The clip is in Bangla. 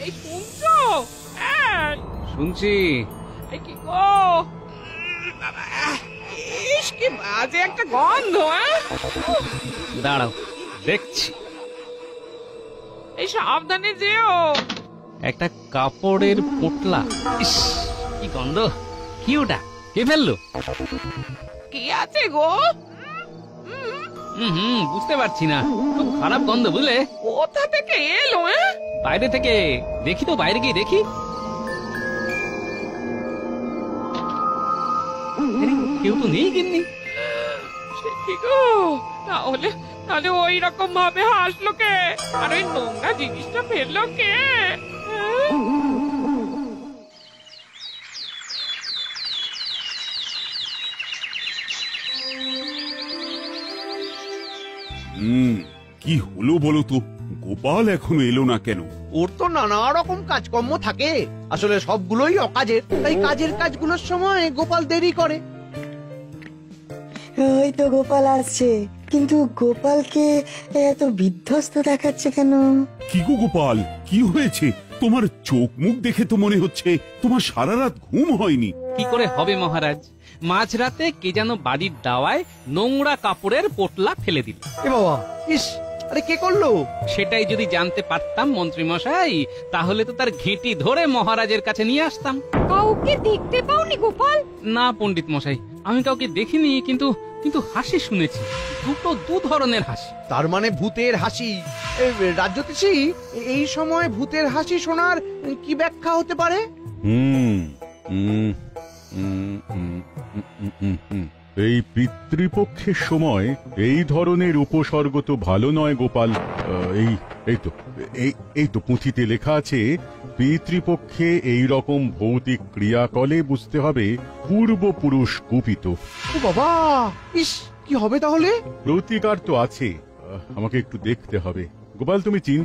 এই শুনছো? শুনছি। কি গো, ইস কি বাজে একটা গন্ধ। দাঁড়াও, দেখছি। এই সাবধানে যেও। একটা কাপড়ের পোটলা। ইস, কি গন্ধ! কি ওটা? কে ফেললো? কি আছে গো? বুঝতে পারছি না, খুব খারাপ গন্ধ, বুঝলে? কোথা থেকে এলো? বাইরে থেকে। দেখি তো, বাইরে গিয়ে দেখি। কেউ তো নেই গিন্নি। সে কি গো, তাহলে তাহলে ওই রকম ভাবে হাসলো কে? আর ওই নোংরা জিনিসটা ফেললো কে? কি হলো বলো তো? গোপাল এখনো এলো না কেন? ওর তো নানা রকম কাজকর্ম থাকে, আসলে সবগুলোই অকাজের, তাই কাজের কাজগুলোর সময় গোপাল দেরি করে। ওই তো গোপাল আসছে, কিন্তু গোপালকে এত বিধ্বস্ত দেখাচ্ছে কেন? কি গো গোপাল, কি হয়েছে? তোমার চোখ মুখ দেখে তো মনে হচ্ছে তোমার সারা রাত ঘুম হয়নি। কি করে হবে মহারাজ? মাঝরাতে কে যেন বাড়ির দাওয়ায় নোংরা কাপড়ের পোটলা ফেলে দিল। এ বাবা, ইস, আরে কে করলো? সেটাই যদি জানতে পারতাম মন্ত্রী মশাই, তাহলে তো তার ঘেঁটি ধরে মহারাজের কাছে নিয়ে আসতাম। কাউকে দেখতে পাওনি গোপাল? না পণ্ডিত মশাই, আমি কাউকে দেখিনি, কিন্তু কিন্তু হাসি শুনেছি, দু ধরনের হাসি। তার মানে ভূতের হাসি। রাজ্যতীশী, এই সময় ভূতের হাসি শোনার কি ব্যাখ্যা হতে পারে? এই পিতৃপক্ষের সময় এই ধরনের উপসর্গ তো ভালো নয় গোপাল। এই তো পুঁথিতে লেখা আছে, পিতৃপক্ষে এই রকম ভৌতিক ক্রিয়াকলে বুঝতে হবে পূর্বপুরুষ কুপিত। ও বাবা, ইস, কি হবে তাহলে? প্রতিকার তো আছে, আমাকে একটু দেখতে হবে। গোপাল, তুমি চিন্তা